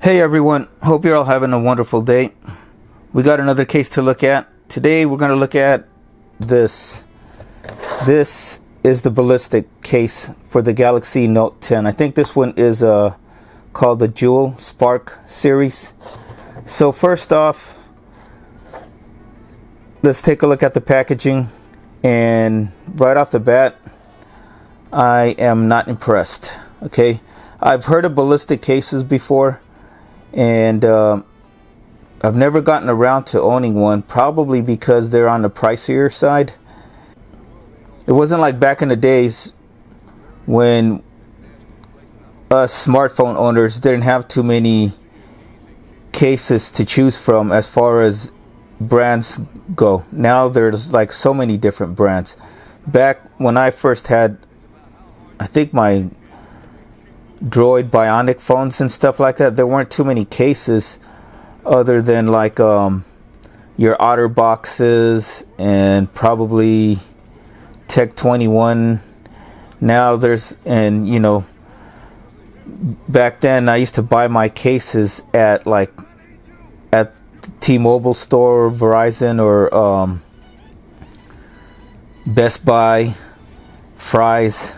Hey everyone, hope you're all having a wonderful day. We got another case to look at. Today we're going to look at this. This is the ballistic case for the Galaxy Note 10. I think this one is called the Jewel Spark series. So first off, let's take a look at the packaging. And right off the bat, I am not impressed. Okay, I've heard of ballistic cases before, and I've never gotten around to owning one, probably because they're on the pricier side. It wasn't like back in the days when us smartphone owners didn't have too many cases to choose from as far as brands go. Now there's like so many different brands. Back when I first had, I think, my Droid Bionic phones and stuff like that, there weren't too many cases other than like your Otter boxes and probably Tech-21. Now there's, and you know, back then I used to buy my cases at the T-Mobile store, Verizon, or Best Buy, Fry's.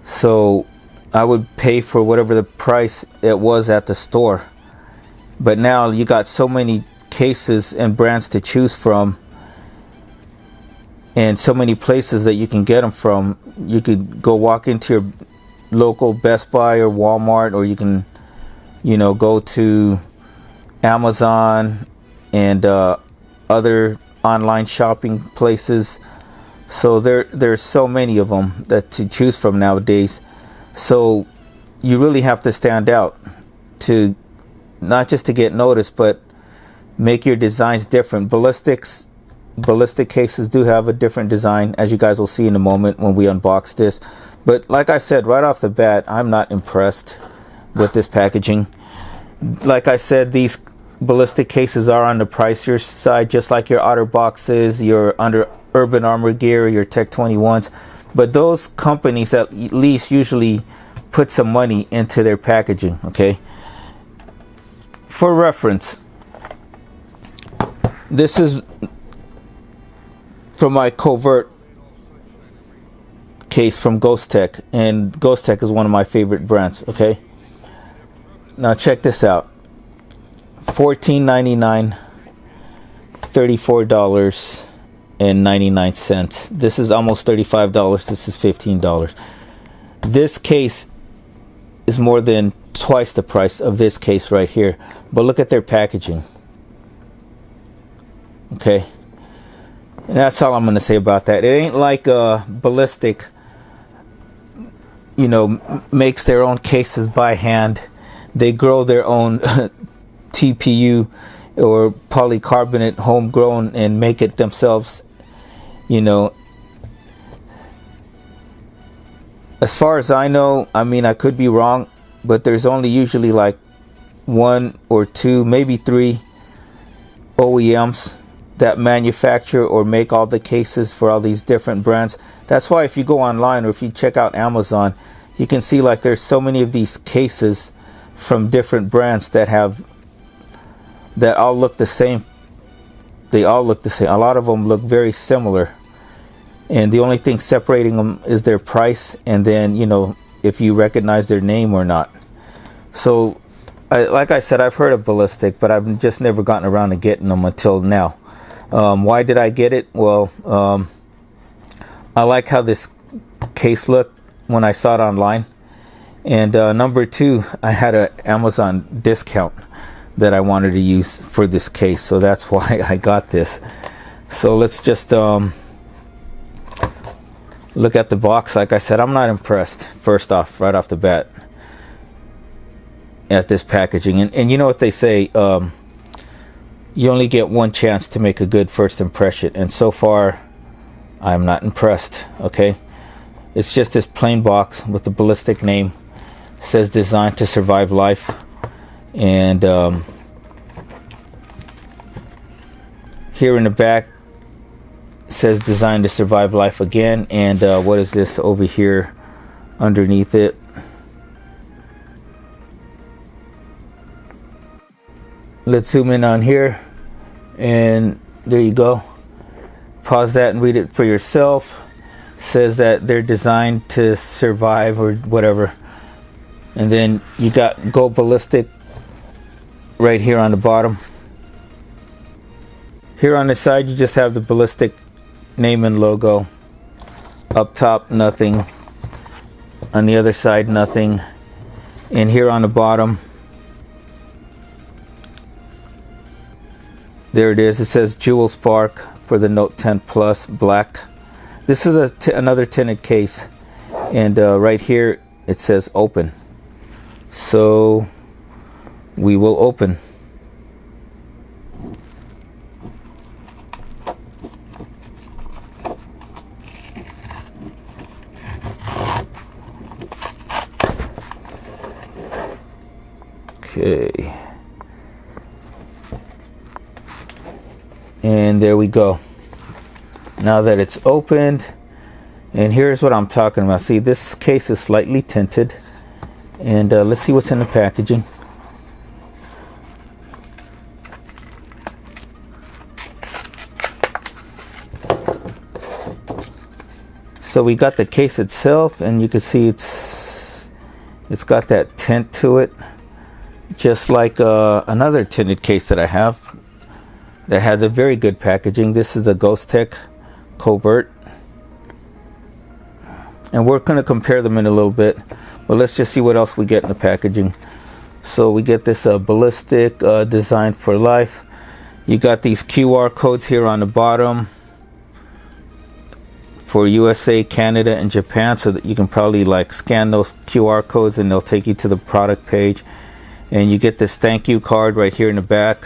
So I would pay for whatever the price it was at the store. But now you got so many cases and brands to choose from, and so many places that you can get them from. You could go walk into your local Best Buy or Walmart, or you can, you know, go to Amazon and other online shopping places. So there's so many of them that to choose from nowadays. So you really have to stand out, to not just to get noticed, but make your designs different. Ballistic cases do have a different design, as you guys will see in a moment when we unbox this. But like I said, right off the bat, I'm not impressed with this packaging. Like I said, these ballistic cases are on the pricier side, just like your Otter boxes, your Urban Armor gear, your Tech-21s. But those companies at least usually put some money into their packaging, okay? For reference, this is from my Covert case from Ghost Tech, and Ghost Tech is one of my favorite brands, okay? Now check this out. $14.99, $34.99. This is almost $35. This is $15. This case is more than twice the price of this case right here. But look at their packaging. Okay, and that's all I'm going to say about that. It ain't like Ballistic, you know, makes their own cases by hand. They grow their own TPU or polycarbonate homegrown and make it themselves, you know. As far as I know, I mean, I could be wrong, but there's only usually like 1 or 2, maybe 3 OEMs that manufacture or make all the cases for all these different brands. That's why if you go online or if you check out Amazon, you can see like there's so many of these cases from different brands that all look the same. They all look the same. A lot of them look very similar, and the only thing separating them is their price, and then, you know, if you recognize their name or not. So like I said, I've heard of Ballistic, but I've just never gotten around to getting them until now. Why did I get it? Well, I like how this case looked when I saw it online, and number 2, I had an Amazon discount that I wanted to use for this case, so that's why I got this. So let's just look at the box. Like I said, I'm not impressed, first off, right off the bat, at this packaging. And you know what they say, you only get one chance to make a good first impression, and so far I'm not impressed. Okay, it's just this plain box with the Ballistic name. It says designed to survive life, and here in the back says designed to survive life again. And what is this over here underneath it? let's zoom in on here, and there you go. Pause that and read it for yourself. Says that they're designed to survive or whatever. And then you got Go Ballistic right here on the bottom. Here on the side you just have the Ballistic name and logo. Up top, nothing. On the other side, nothing. And here on the bottom, there it is. It says Jewel Spark for the Note 10 Plus Black. This is another tinted case, and right here it says open. So we will open. Okay. And there we go. Now that it's opened, and here's what I'm talking about. See, this case is slightly tinted, and let's see what's in the packaging. So we got the case itself, and you can see it's got that tint to it, just like another tinted case that I have that had the very good packaging. This is the Ghost Tech Covert, and we're going to compare them in a little bit, but let's just see what else we get in the packaging. So we get this Ballistic designed for life. You got these QR codes here on the bottom for USA, Canada, and Japan, so that you can probably like scan those QR codes and they'll take you to the product page. And you get this thank you card right here in the back.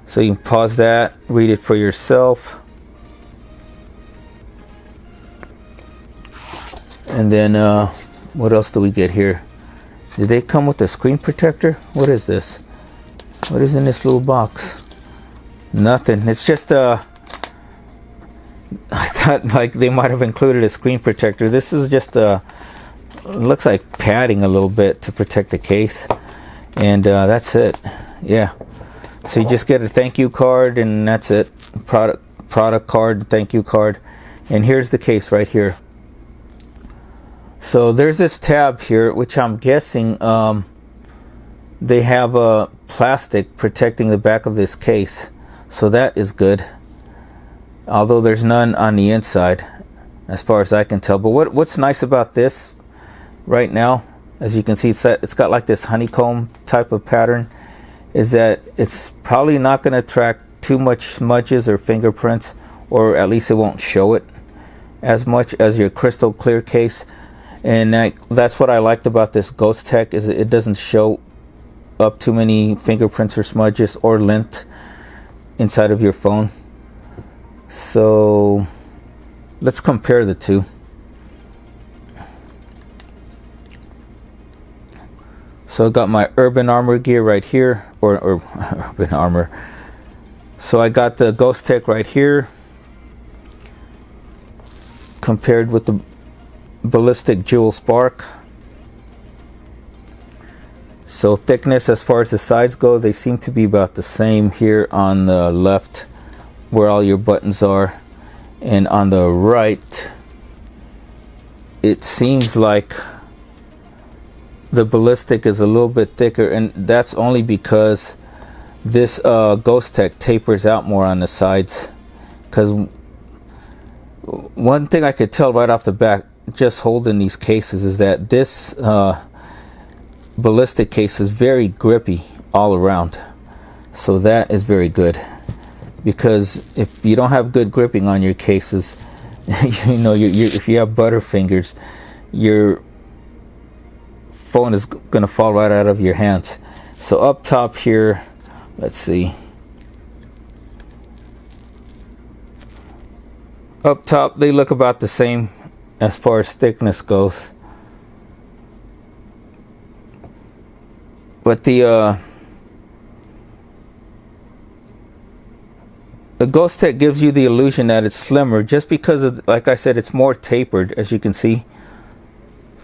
So you can pause that, read it for yourself. And then what else do we get here? Did they come with a screen protector? What is this? What is in this little box? Nothing. It's just I thought like they might have included a screen protector. This is just looks like padding a little bit to protect the case, and that's it. Yeah. So you just get a thank you card, and that's it. Product card, thank you card, and here's the case right here. So there's this tab here, which I'm guessing they have a plastic protecting the back of this case, so that is good. Although there's none on the inside, as far as I can tell. But what's nice about this right now, as you can see, it's got like this honeycomb type of pattern, is that it's probably not going to attract too much smudges or fingerprints, or at least it won't show it as much as your crystal clear case. And that's what I liked about this Ghost Tech, is it doesn't show up too many fingerprints or smudges or lint inside of your phone. So let's compare the two. So I got my Urban Armor gear right here, or Urban Armor. So I got the Ghost Tech right here, compared with the Ballistic Jewel Spark. So thickness, as far as the sides go, they seem to be about the same here on the left, where all your buttons are, and on the right it seems like the Ballistic is a little bit thicker, and that's only because this Ghost Tech tapers out more on the sides. Because one thing I could tell right off the bat, just holding these cases, is that this Ballistic case is very grippy all around. So that is very good, because if you don't have good gripping on your cases, you know, if you have butterfingers, your phone is going to fall right out of your hands. So up top here, let's see. Up top, they look about the same as far as thickness goes. But the Ghost Tech gives you the illusion that it's slimmer, just because of, like I said, it's more tapered, as you can see,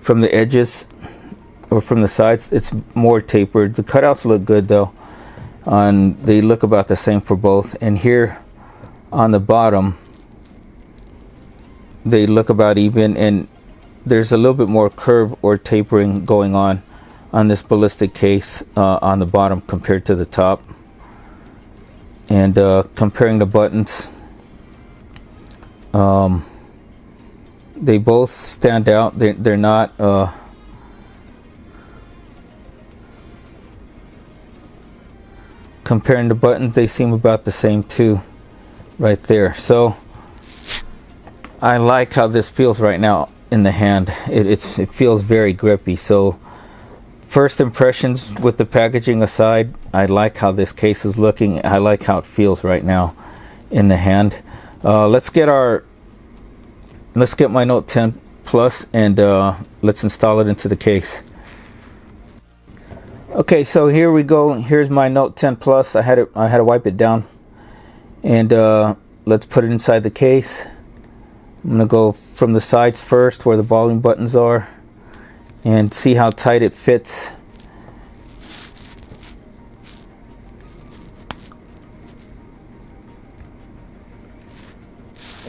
from the edges or from the sides, it's more tapered. The cutouts look good though, and they look about the same for both. And here on the bottom, they look about even, and there's a little bit more curve or tapering going on this ballistic case on the bottom compared to the top. And comparing the buttons, they both stand out. They're not comparing the buttons, they seem about the same too right there. So I like how this feels right now in the hand. It feels very grippy. So first impressions with the packaging aside, I like how this case is looking. I like how it feels right now in the hand. Let's get my Note 10 Plus and let's install it into the case. Okay, so here we go. Here's my Note 10 Plus. I had to wipe it down, and let's put it inside the case. I'm gonna go from the sides first, where the volume buttons are, and see how tight it fits.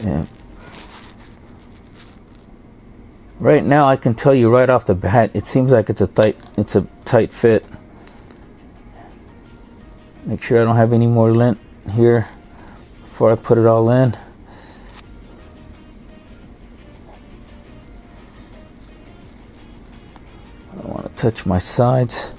Yeah. Right now, I can tell you right off the bat, it seems like it's a tight fit. Make sure I don't have any more lint here before I put it all in. I don't want to touch my sides.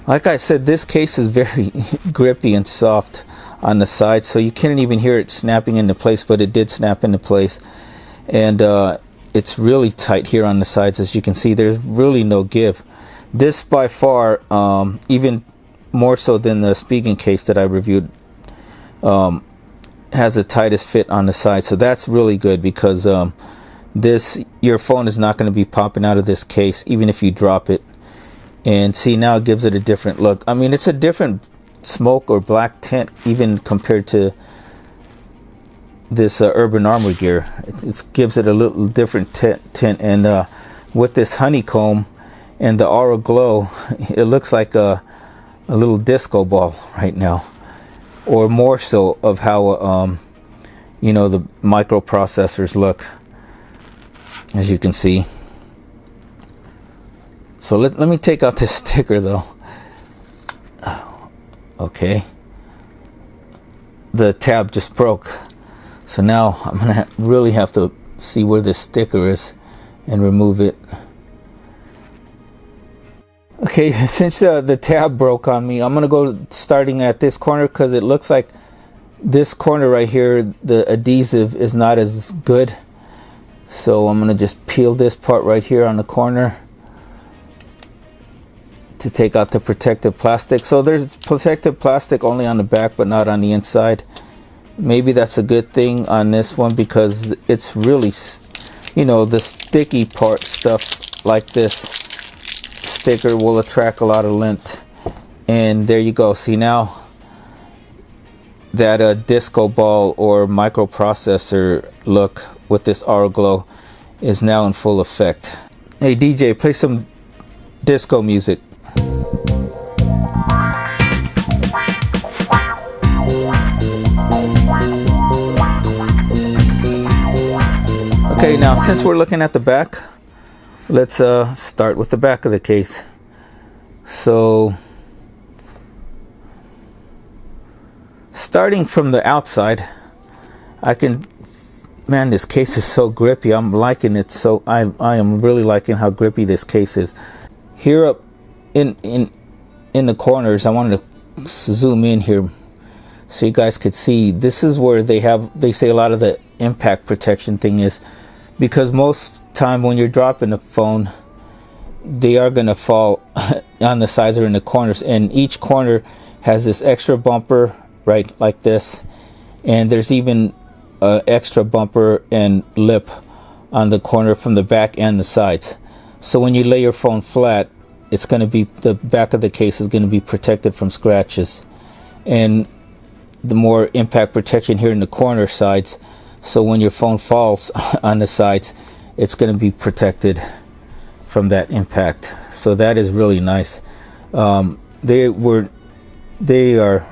Like I said, this case is very grippy and soft on the sides, so you can't even hear it snapping into place, but it did snap into place. And it's really tight here on the sides. As you can see, there's really no give. This by far, even more so than the Spigen case that I reviewed, has the tightest fit on the side. So that's really good, because your phone is not going to be popping out of this case even if you drop it. And see, now it gives it a different look. I mean, it's a different smoke or black tint even compared to this Urban Armor gear. It gives it a little different tint. And with this honeycomb and the aura glow, it looks like a little disco ball right now, or more so of how you know, the microprocessors look, as you can see. So let me take out this sticker though. Okay, the tab just broke, so now I'm gonna really have to see where this sticker is and remove it. Okay, since the tab broke on me, I'm gonna go starting at this corner, because it looks like this corner right here, the adhesive is not as good. So I'm gonna just peel this part right here on the corner to take out the protective plastic. So there's protective plastic only on the back but not on the inside. Maybe that's a good thing on this one, because it's really, you know, the sticky part stuff like this sticker will attract a lot of lint. And there you go. See, now that disco ball or microprocessor look with this aura glow is now in full effect. Hey DJ, play some disco music. Okay, now since we're looking at the back, let's start with the back of the case. So starting from the outside, man, this case is so grippy. I'm liking it. So I am really liking how grippy this case is. Here up in the corners, I wanted to zoom in here so you guys could see. This is where they say a lot of the impact protection thing is, because most time when you're dropping a phone, they are going to fall on the sides or in the corners, and each corner has this extra bumper right like this, and there's even an extra bumper and lip on the corner from the back and the sides. So when you lay your phone flat, it's going to be, the back of the case is going to be protected from scratches. And the more impact protection here in the corner sides, so when your phone falls on the sides, it's going to be protected from that impact. So that is really nice. They are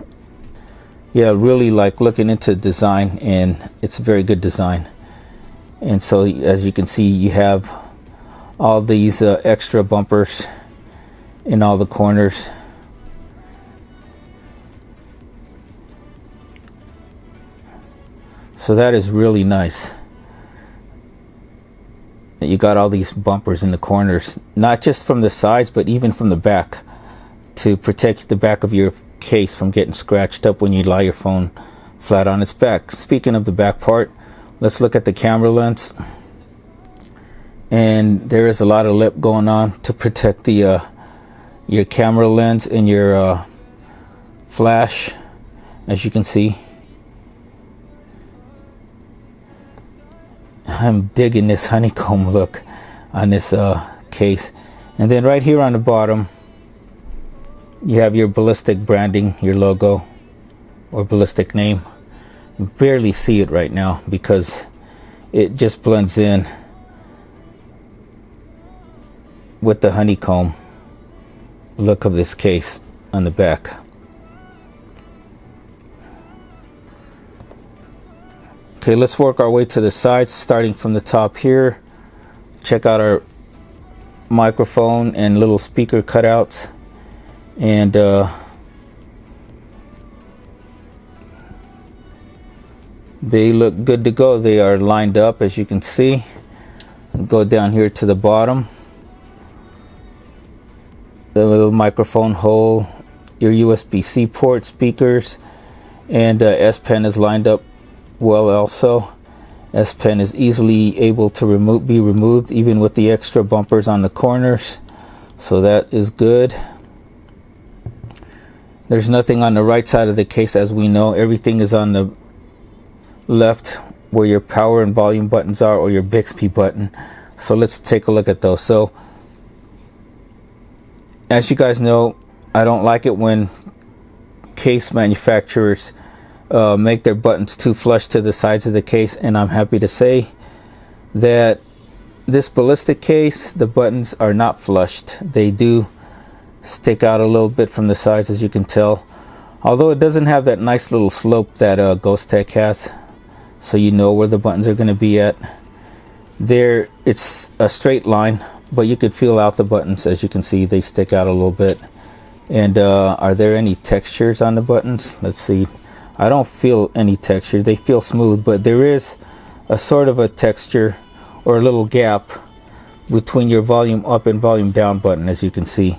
really like looking into design, and it's a very good design. And so as you can see, you have all these extra bumpers in all the corners. So that is really nice. You got all these bumpers in the corners, not just from the sides but even from the back, to protect the back of your case from getting scratched up when you lie your phone flat on its back. Speaking of the back part, let's look at the camera lens. And there is a lot of lip going on to protect the your camera lens and your flash, as you can see. I'm digging this honeycomb look on this case. And then right here on the bottom, you have your Ballistic branding, your logo, or Ballistic name. You barely see it right now because it just blends in with the honeycomb look of this case on the back. Okay, let's work our way to the sides, starting from the top here. Check out our microphone and little speaker cutouts, and they look good to go. They are lined up, as you can see. Go down here to the bottom, the little microphone hole, your USB-C port, speakers, and S Pen is lined up well also. S Pen is easily able to be removed even with the extra bumpers on the corners, so that is good. There's nothing on the right side of the case, as we know. Everything is on the left where your power and volume buttons are, or your Bixby button. So let's take a look at those. So as you guys know, I don't like it when case manufacturers make their buttons too flush to the sides of the case, and I'm happy to say that this Ballistic case, the buttons are not flushed. They do stick out a little bit from the sides, as you can tell, although it doesn't have that nice little slope that Ghost Tech has, so you know where the buttons are going to be at. There, it's a straight line, but you could feel out the buttons. As you can see, they stick out a little bit. And are there any textures on the buttons? Let's see. I don't feel any texture. They feel smooth, but there is a sort of a texture or a little gap between your volume up and volume down button. As you can see,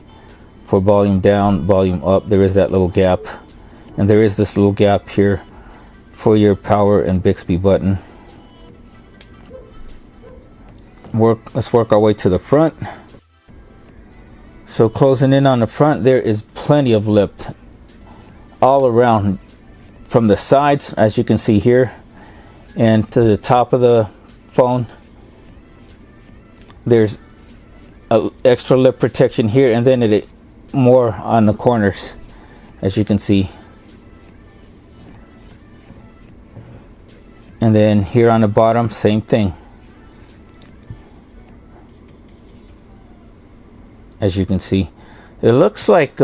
for volume down, volume up, there is that little gap, and there is this little gap here for your power and Bixby button. Let's work our way to the front. So closing in on the front, there is plenty of lip all around, from the sides, as you can see here, and to the top of the phone. There's a extra lip protection here, and then it more on the corners, as you can see. And then here on the bottom, same thing, as you can see. It looks like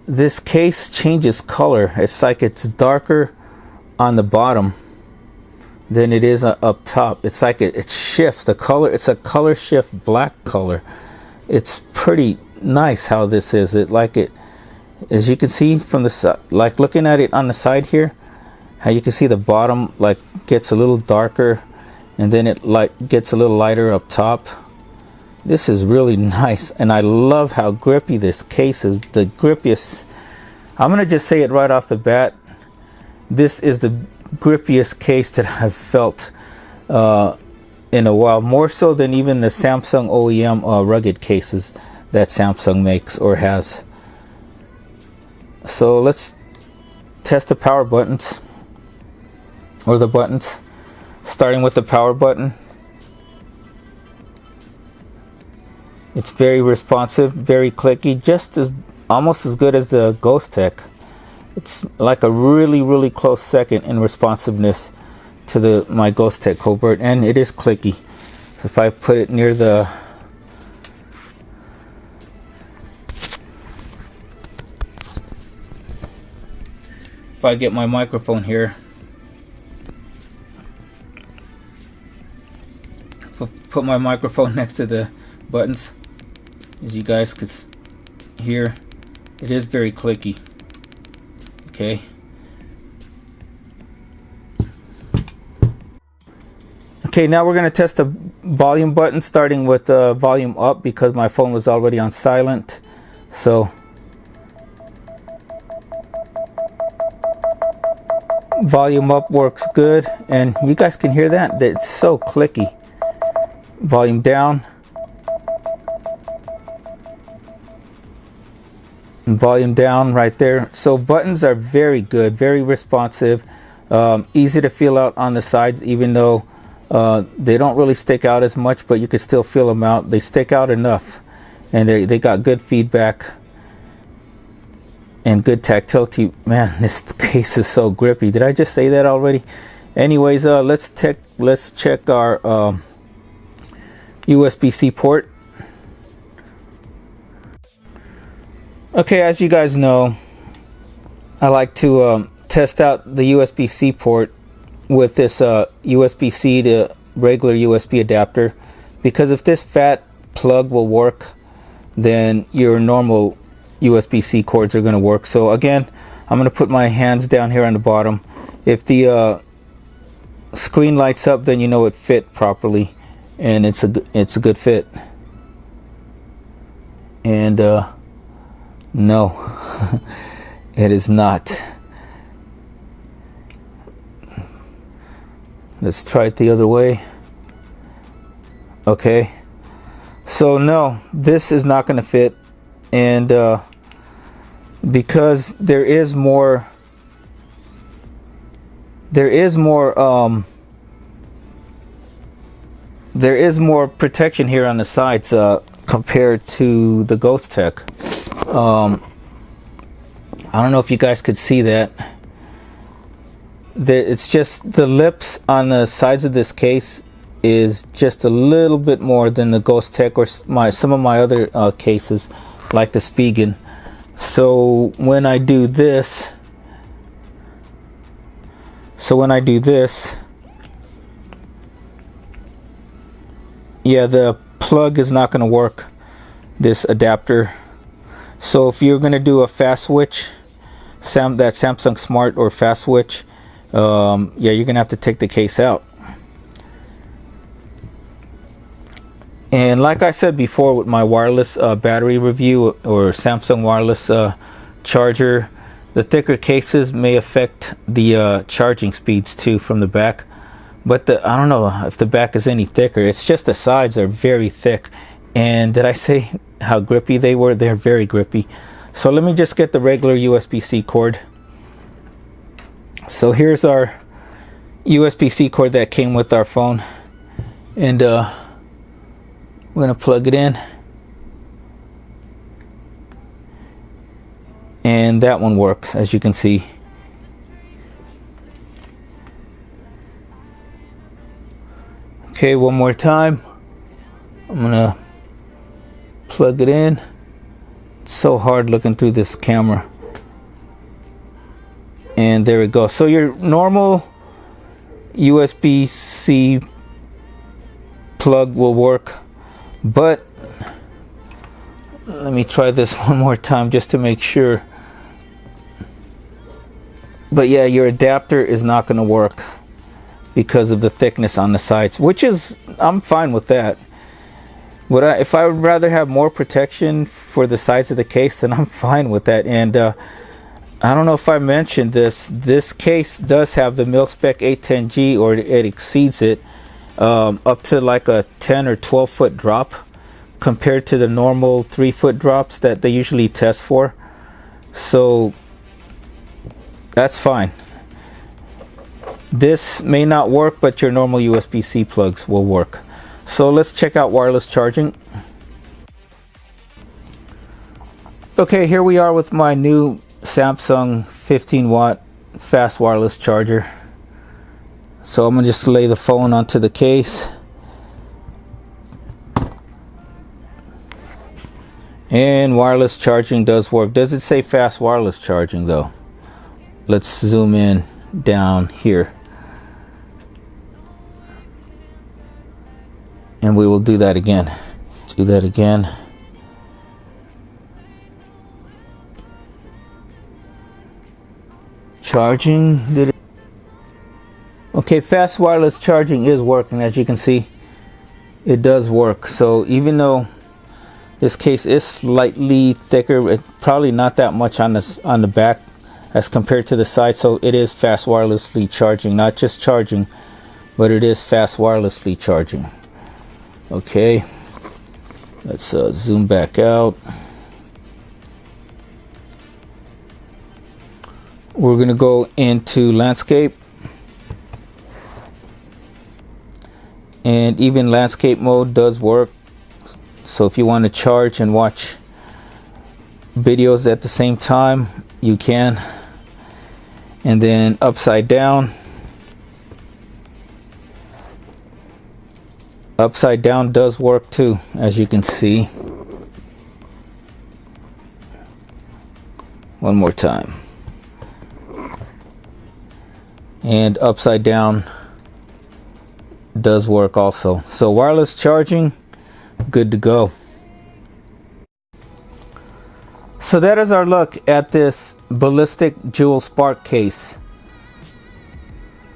this case changes color. It's like it's darker on the bottom than it is up top. It's like it shifts the color. It's a color shift, black color. It's pretty nice how this is. As you can see from the side, like looking at it on the side here, how you can see the bottom like gets a little darker, and then it like gets a little lighter up top. This is really nice, and I love how grippy this case is. The grippiest, I'm gonna just say it right off the bat, this is the grippiest case that I've felt in a while, more so than even the Samsung OEM rugged cases that Samsung makes or has. So let's test the power buttons, or the buttons, starting with the power button. It's very responsive, very clicky, almost as good as the Ghost Tech It's like a really close second in responsiveness to my Ghost Tech Covert, and it is clicky. So if I put it near the if I get my microphone here, put my microphone next to the buttons, as you guys could hear, it is very clicky. Okay. Okay, now we're going to test the volume button, starting with volume up because my phone was already on silent. So volume up works good, and you guys can hear that. It's so clicky. Volume down. And volume down right there. So buttons are very good, very responsive, easy to feel out on the sides, even though they don't really stick out as much, but you can still feel them out. They stick out enough, and they got good feedback and good tactility. Man, this case is so grippy. Did I just say that already? Anyways, let's check our USB-C port. Okay, as you guys know, I like to test out the USB-C port with this USB-C to regular USB adapter, because if this fat plug will work, then your normal USB-C cords are going to work. So again, I'm going to put my hands down here on the bottom. If the screen lights up, then you know it fit properly, and it's a good fit. And no, it is not. Let's try it the other way. Okay, so no, this is not going to fit, and because there is more protection here on the sides compared to the Ghost Tech. I don't know if you guys could see that. It's just the lips on the sides of this case is just a little bit more than the Ghost Tech or some of my other cases, like the Spigen. So when I do this, yeah, the plug is not going to work, this adapter. So if you're going to do a fast switch, that Samsung Smart or fast switch, yeah, you're going to have to take the case out. And like I said before with my wireless battery review or Samsung wireless charger, the thicker cases may affect the charging speeds too from the back. But I don't know if the back is any thicker. It's just the sides are very thick. And did I say how grippy they were? They're very grippy. So let me just get the regular USB-C cord. So here's our USB-C cord that came with our phone. And we're going to plug it in. And that one works, as you can see. Okay, one more time. I'm going to plug it in. It's so hard looking through this camera. And there we go. So your normal USB-C plug will work, but let me try this one more time just to make sure. But yeah, your adapter is not going to work because of the thickness on the sides, which is, I'm fine with that. If I would rather have more protection for the sides of the case, then I'm fine with that. And I don't know if I mentioned this case does have the mil-spec 810G, or it exceeds it up to like a 10 or 12 foot drop compared to the normal 3 foot drops that they usually test for. So that's fine. This may not work, but your normal USB-C plugs will work. So let's check out wireless charging. Okay, here we are with my new Samsung 15-watt fast wireless charger. So I'm gonna just lay the phone onto the case, and wireless charging does work. Does it say fast wireless charging though? Let's zoom in down here, and we will do that again. Do that again. Charging. Did it? Okay, fast wireless charging is working. As you can see, it does work. So even though this case is slightly thicker, it's probably not that much on the back as compared to the side, so it is fast wirelessly charging. Not just charging, but it is fast wirelessly charging. Okay, let's zoom back out. We're gonna go into landscape, and even landscape mode does work. So if you want to charge and watch videos at the same time, you can. And then upside down does work too, as you can see. One more time. And upside down does work also. So wireless charging, good to go. So that is our look at this Ballistic Jewel Spark case,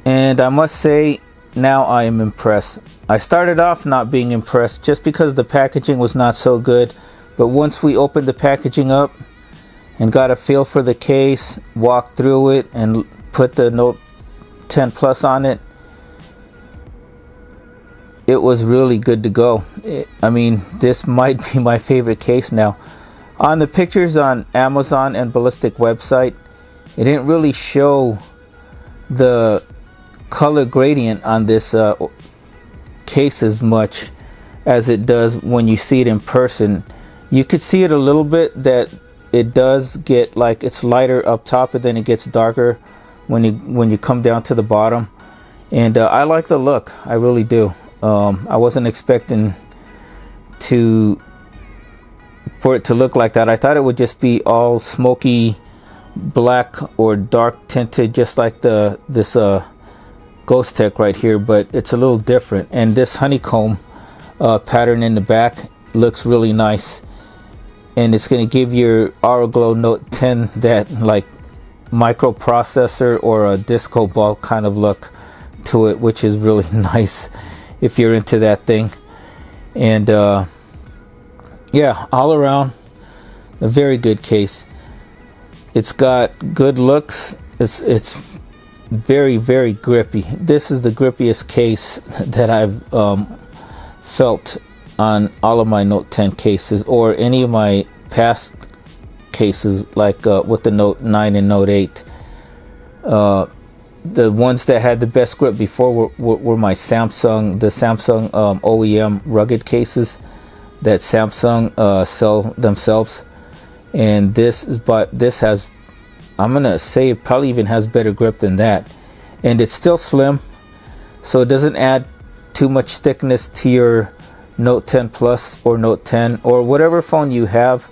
and I must say now I am impressed. I started off not being impressed just because the packaging was not so good, but once we opened the packaging up and got a feel for the case, walked through it and put the Note 10 Plus on it, it was really good to go. I mean, this might be my favorite case now. On the pictures on Amazon and Ballistic website, it didn't really show the color gradient on this case as much as it does when you see it in person. You could see it a little bit, that it does get like it's lighter up top and then it gets darker when you come down to the bottom. And I like the look, I really do. I wasn't expecting for it to look like that. I thought it would just be all smoky black or dark tinted, just like this Ghost Tech right here, but it's a little different. And this honeycomb pattern in the back looks really nice, and it's going to give your Glow Note 10 that like microprocessor or a disco ball kind of look to it, which is really nice if you're into that thing. And yeah, all around a very good case. It's got good looks. It's very, very grippy. This is the grippiest case that I've felt on all of my Note 10 cases, or any of my past cases, like with the Note 9 and Note 8. The ones that had the best grip before were my Samsung, the Samsung OEM rugged cases that Samsung sell themselves. And this has, I'm gonna say, it probably even has better grip than that. And it's still slim, so it doesn't add too much thickness to your Note 10 Plus or Note 10 or whatever phone you have.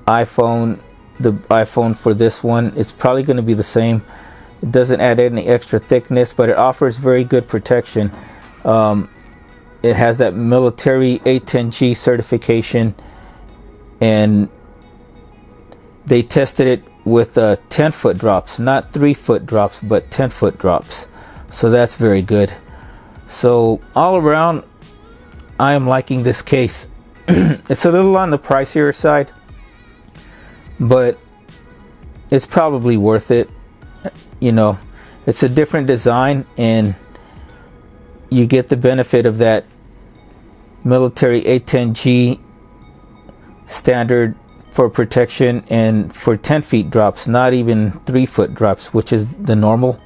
The iPhone for this one, it's probably going to be the same. It doesn't add any extra thickness, but it offers very good protection. It has that military A10G certification, and they tested it with 10-foot drops, not 3-foot drops, but 10-foot drops. So that's very good. So all around, I am liking this case. It's a little on the pricier side, but it's probably worth it. You know, it's a different design, and you get the benefit of that military A10G standard for protection, and for 10 feet drops, not even 3-foot drops, which is the normal.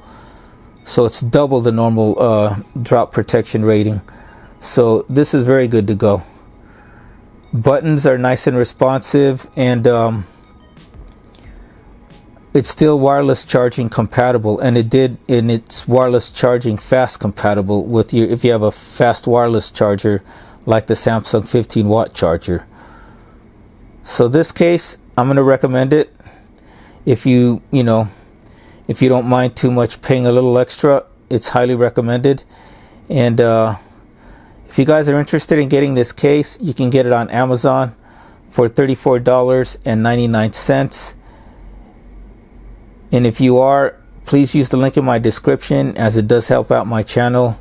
So it's double the normal drop protection rating. So this is very good to go. Buttons are nice and responsive, and it's still wireless charging compatible, and it's wireless charging fast compatible with your, if you have a fast wireless charger like the Samsung 15 watt charger. So this case, I'm going to recommend it. If you don't mind too much paying a little extra, it's highly recommended. And if you guys are interested in getting this case, you can get it on Amazon for $34.99. And if you are, please use the link in my description, as it does help out my channel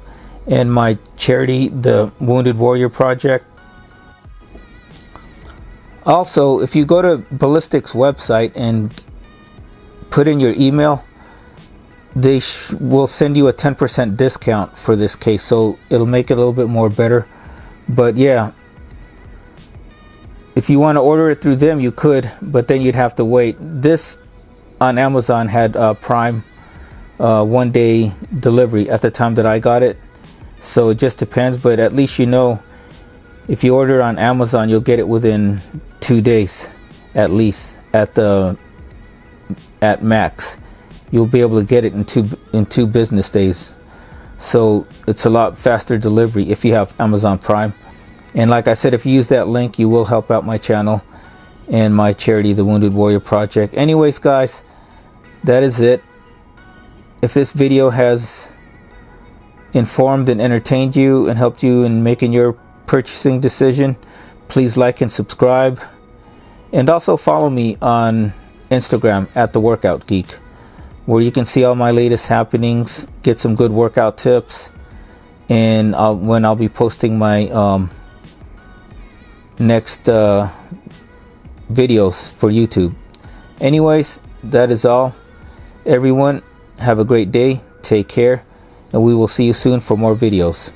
and my charity, the Wounded Warrior Project. Also, if you go to Ballistic's website and put in your email, they will send you a 10% discount for this case, so it'll make it a little bit more better. But yeah, if you want to order it through them, you could, but then you'd have to wait. This on Amazon had Prime 1-day delivery at the time that I got it, so it just depends. But at least you know, if you order on Amazon, you'll get it within 2 days at least, at max. You'll be able to get it in two business days. So it's a lot faster delivery if you have Amazon Prime. And like I said, if you use that link, you will help out my channel and my charity, the Wounded Warrior Project. Anyways, guys, that is it. If this video has informed and entertained you and helped you in making your purchasing decision, please like and subscribe. And also follow me on Instagram at The Workout Geek, where you can see all my latest happenings, get some good workout tips, and when I'll be posting my next videos for YouTube. Anyways, that is all. Everyone, have a great day, take care, and we will see you soon for more videos.